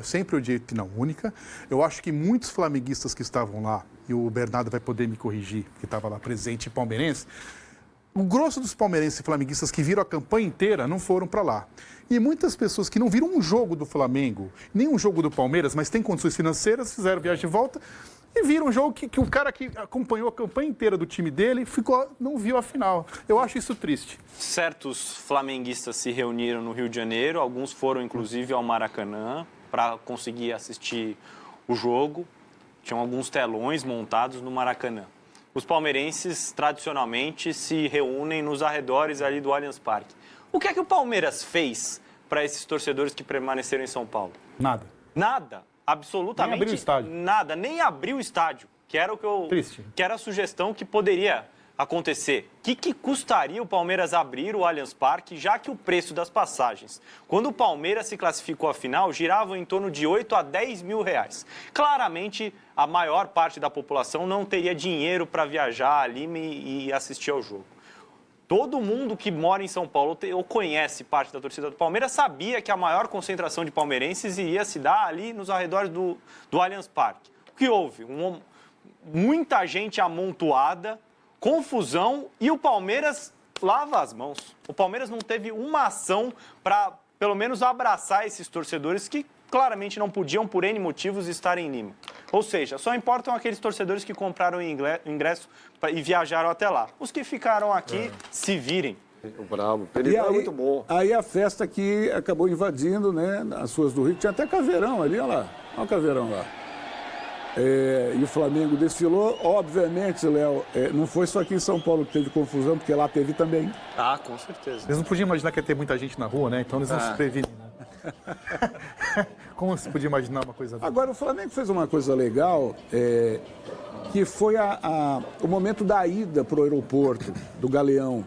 Eu sempre odiei final única. Eu acho que muitos flamenguistas que estavam lá, e o Bernardo vai poder me corrigir, que estava lá presente, palmeirense, o grosso dos palmeirenses e flamenguistas que viram a campanha inteira não foram para lá. E muitas pessoas que não viram um jogo do Flamengo, nem um jogo do Palmeiras, mas têm condições financeiras, fizeram viagem de volta e viram um jogo que o cara que acompanhou a campanha inteira do time dele não viu a final. Eu acho isso triste. Certos flamenguistas se reuniram no Rio de Janeiro, alguns foram inclusive ao Maracanã para conseguir assistir o jogo. Tinham alguns telões montados no Maracanã. Os palmeirenses, tradicionalmente, se reúnem nos arredores ali do Allianz Parque. O que é que o Palmeiras fez para esses torcedores que permaneceram em São Paulo? Nada. Nada. Absolutamente nem abriu o estádio. Nada. Nem abriu o estádio, que era Triste. Que era a sugestão que poderia acontecer. O que custaria o Palmeiras abrir o Allianz Parque, já que o preço das passagens, quando o Palmeiras se classificou à final, girava em torno de 8 a 10 mil reais. Claramente, a maior parte da população não teria dinheiro para viajar ali e assistir ao jogo. Todo mundo que mora em São Paulo ou conhece parte da torcida do Palmeiras sabia que a maior concentração de palmeirenses iria se dar ali nos arredores do Allianz Parque. O que houve? Muita gente amontoada, confusão e o Palmeiras lava as mãos. O Palmeiras não teve uma ação para, pelo menos, abraçar esses torcedores que claramente não podiam, por N motivos, estar em Lima. Ou seja, só importam aqueles torcedores que compraram ingresso e viajaram até lá. Os que ficaram aqui, se virem. O Bravo. Ele é muito bom. Aí a festa que acabou invadindo, né, as ruas do Rio. Tinha até caveirão ali, olha lá. Olha o caveirão lá. E o Flamengo desfilou. Obviamente, Léo, não foi só aqui em São Paulo que teve confusão, porque lá teve também. Ah, com certeza. Eles não podiam imaginar que ia ter muita gente na rua, né? Então eles não se previnem, né? Como se podia imaginar uma coisa dessa? Agora, o Flamengo fez uma coisa legal, que foi o momento da ida para o aeroporto do Galeão.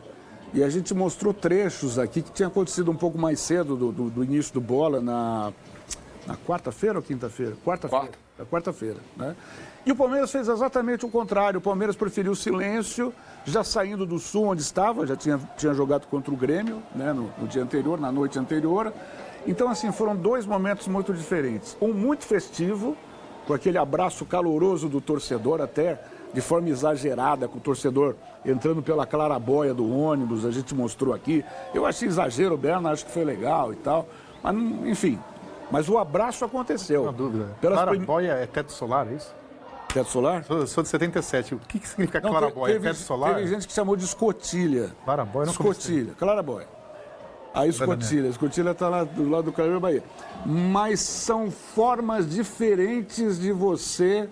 E a gente mostrou trechos aqui que tinha acontecido um pouco mais cedo do início do Bola, na quarta-feira ou quinta-feira? Quarta-feira, né? E o Palmeiras fez exatamente o contrário. O Palmeiras preferiu o silêncio, já saindo do Sul, onde estava, já tinha jogado contra o Grêmio, né, no dia anterior, na noite anterior. Então, assim, foram dois momentos muito diferentes. Um muito festivo, com aquele abraço caloroso do torcedor, até de forma exagerada, com o torcedor entrando pela clarabóia do ônibus, a gente mostrou aqui. Eu achei exagero, Berna, acho que foi legal e tal. Mas, enfim, mas o abraço aconteceu. Não dúvida. Clarabóia é teto solar, é isso? Teto solar? Sou de 77. O que significa clarabóia? É teto solar? Teve gente que chamou de escotilha. Clarabóia não escotilha, clarabóia. A escotilha está lá do lado do Carreiro Bahia. Mas são formas diferentes de você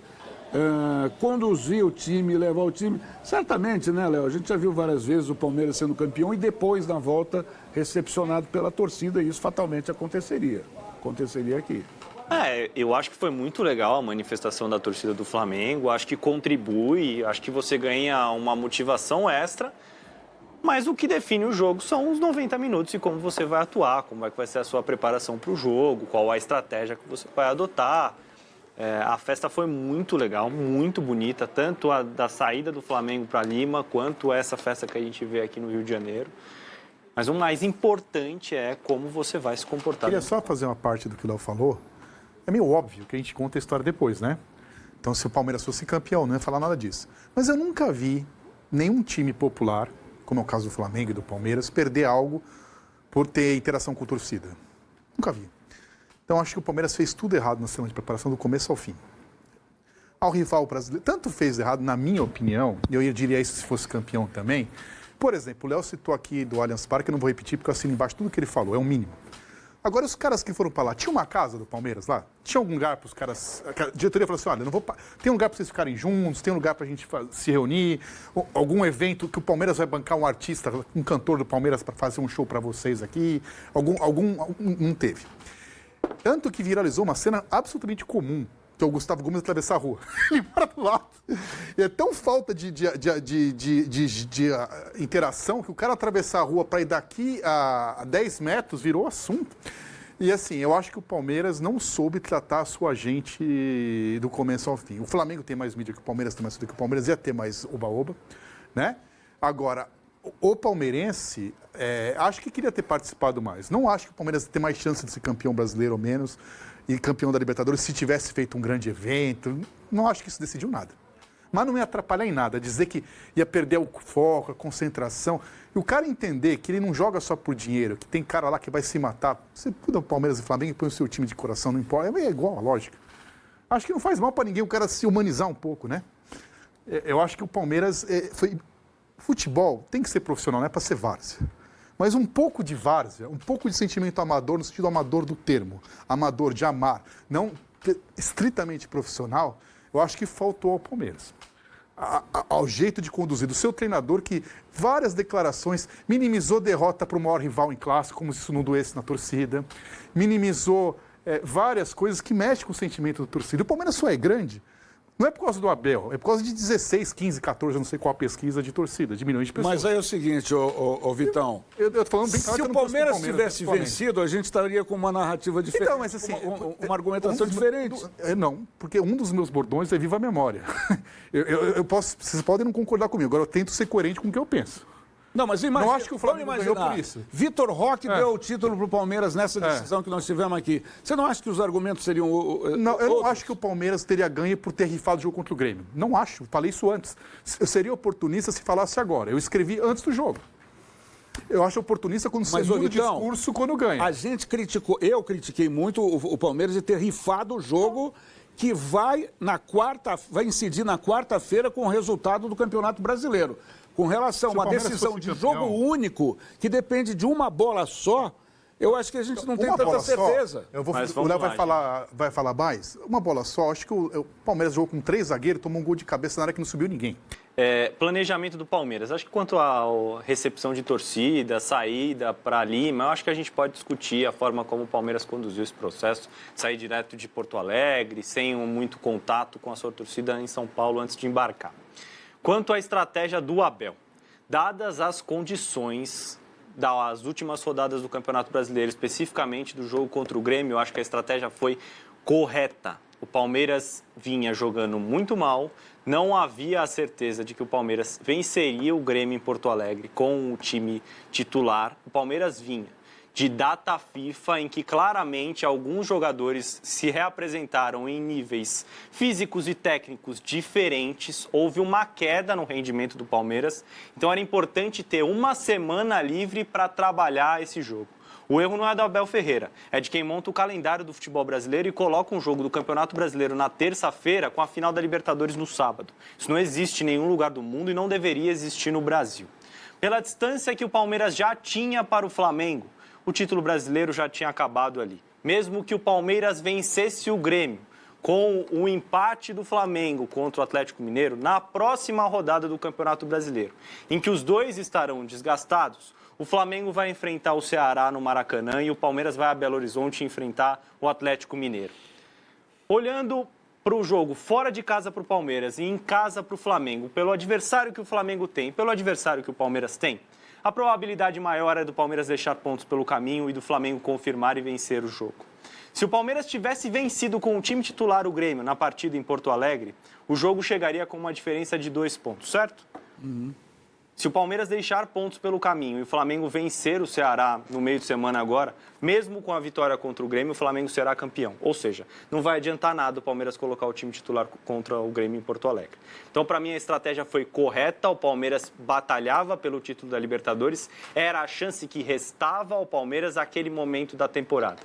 conduzir o time, levar o time. Certamente, né, Léo? A gente já viu várias vezes o Palmeiras sendo campeão e depois, na volta, recepcionado pela torcida, e isso fatalmente aconteceria. Aconteceria aqui. Eu acho que foi muito legal a manifestação da torcida do Flamengo, acho que contribui, acho que você ganha uma motivação extra, mas o que define o jogo são os 90 minutos e como você vai atuar, como é que vai ser a sua preparação para o jogo, qual a estratégia que você vai adotar. A festa foi muito legal, muito bonita, tanto a da saída do Flamengo para Lima, quanto essa festa que a gente vê aqui no Rio de Janeiro. Mas o mais importante é como você vai se comportar. Queria só fazer uma parte do que o Léo falou. É meio óbvio que a gente conta a história depois, né? Então, se o Palmeiras fosse campeão, não ia falar nada disso. Mas eu nunca vi nenhum time popular, como é o caso do Flamengo e do Palmeiras, perder algo por ter interação com a torcida. Nunca vi. Então, acho que o Palmeiras fez tudo errado na semana de preparação, do começo ao fim. Ao rival brasileiro, tanto fez errado, na minha opinião, e eu diria isso se fosse campeão também. Por exemplo, o Léo citou aqui do Allianz Parque, eu não vou repetir porque eu assino embaixo tudo que ele falou, é o mínimo. Agora, os caras que foram para lá, tinha uma casa do Palmeiras lá? Tinha algum lugar para os caras... A diretoria falou assim, olha, não vou... tem um lugar para vocês ficarem juntos, tem um lugar para a gente se reunir, algum evento que o Palmeiras vai bancar um artista, um cantor do Palmeiras para fazer um show para vocês aqui, não teve. Tanto que viralizou uma cena absolutamente comum, que é o Gustavo Gomes atravessar a rua. Ele mora do lado. E é tão falta de interação que o cara atravessar a rua para ir daqui a 10 metros virou assunto. E assim, eu acho que o Palmeiras não soube tratar a sua gente do começo ao fim. O Flamengo tem mais mídia que o Palmeiras, tem mais mídia que o Palmeiras, ia ter mais oba-oba, né? Agora, o palmeirense, acho que queria ter participado mais. Não acho que o Palmeiras tem mais chance de ser campeão brasileiro ou menos. e campeão da Libertadores se tivesse feito um grande evento. Não acho que isso decidiu nada. Mas não ia atrapalhar em nada, dizer que ia perder o foco, a concentração. E o cara entender que ele não joga só por dinheiro, que tem cara lá que vai se matar. Você muda o Palmeiras e Flamengo e põe o seu time de coração, não importa. É igual, a lógica. Acho que não faz mal para ninguém o cara se humanizar um pouco, né? Eu acho que o Palmeiras foi... Futebol tem que ser profissional, não é para ser várzea. Mas um pouco de várzea, um pouco de sentimento amador, no sentido amador do termo. Amador de amar, não estritamente profissional, eu acho que faltou ao Palmeiras. Ao jeito de conduzir do seu treinador, que várias declarações, minimizou derrota para o maior rival em clássico, como se isso não doesse na torcida, minimizou várias coisas que mexem com o sentimento da torcida. O Palmeiras só é grande, não é por causa do Abel, é por causa de 16, 15, 14, eu não sei qual a pesquisa de torcida, de milhões de pessoas. Mas aí é o seguinte, ô Vitão, eu tô falando bem claro se que eu o não torço pro Palmeiras tivesse vencido, a gente estaria com uma narrativa diferente, então, mas assim, uma argumentação diferente. Não, porque um dos meus bordões é viva a memória. Vocês podem não concordar comigo, agora eu tento ser coerente com o que eu penso. Não, mas imagina, não acho que o Flamengo ganhou por isso. Vitor Roque deu o título para o Palmeiras nessa decisão que nós tivemos aqui. Você não acha que os argumentos seriam não, eu não acho que o Palmeiras teria ganho por ter rifado o jogo contra o Grêmio. Não acho, falei isso antes. Eu seria oportunista se falasse agora. Eu escrevi antes do jogo. Eu acho oportunista quando você muda o discurso quando ganha. A gente criticou, eu critiquei muito o Palmeiras de ter rifado o jogo que vai incidir na quarta-feira com o resultado do Campeonato Brasileiro. Com relação a uma decisão de jogo único, que depende de uma bola só, eu acho que a gente não tem tanta certeza. O Léo vai falar mais. Uma bola só, acho que o Palmeiras jogou com 3 zagueiros, tomou um gol de cabeça na área que não subiu ninguém. Planejamento do Palmeiras. Acho que quanto à recepção de torcida, saída para Lima, eu acho que a gente pode discutir a forma como o Palmeiras conduziu esse processo, sair direto de Porto Alegre, sem muito contato com a sua torcida em São Paulo antes de embarcar. Quanto à estratégia do Abel, dadas as condições das últimas rodadas do Campeonato Brasileiro, especificamente do jogo contra o Grêmio, eu acho que a estratégia foi correta. O Palmeiras vinha jogando muito mal, não havia a certeza de que o Palmeiras venceria o Grêmio em Porto Alegre com o time titular. O Palmeiras vinha de data FIFA, em que claramente alguns jogadores se reapresentaram em níveis físicos e técnicos diferentes. Houve uma queda no rendimento do Palmeiras, então era importante ter uma semana livre para trabalhar esse jogo. O erro não é do Abel Ferreira, é de quem monta o calendário do futebol brasileiro e coloca um jogo do Campeonato Brasileiro na terça-feira com a final da Libertadores no sábado. Isso não existe em nenhum lugar do mundo e não deveria existir no Brasil. Pela distância que o Palmeiras já tinha para o Flamengo, o título brasileiro já tinha acabado ali. Mesmo que o Palmeiras vencesse o Grêmio com o empate do Flamengo contra o Atlético Mineiro na próxima rodada do Campeonato Brasileiro, em que os dois estarão desgastados, o Flamengo vai enfrentar o Ceará no Maracanã e o Palmeiras vai a Belo Horizonte enfrentar o Atlético Mineiro. Olhando para o jogo fora de casa para o Palmeiras e em casa para o Flamengo, pelo adversário que o Flamengo tem, pelo adversário que o Palmeiras tem, a probabilidade maior é do Palmeiras deixar pontos pelo caminho e do Flamengo confirmar e vencer o jogo. Se o Palmeiras tivesse vencido com o time titular o Grêmio na partida em Porto Alegre, o jogo chegaria com uma diferença de 2 pontos, certo? Uhum. Se o Palmeiras deixar pontos pelo caminho e o Flamengo vencer o Ceará no meio de semana agora, mesmo com a vitória contra o Grêmio, o Flamengo será campeão. Ou seja, não vai adiantar nada o Palmeiras colocar o time titular contra o Grêmio em Porto Alegre. Então, para mim, a estratégia foi correta. O Palmeiras batalhava pelo título da Libertadores. Era a chance que restava ao Palmeiras naquele momento da temporada.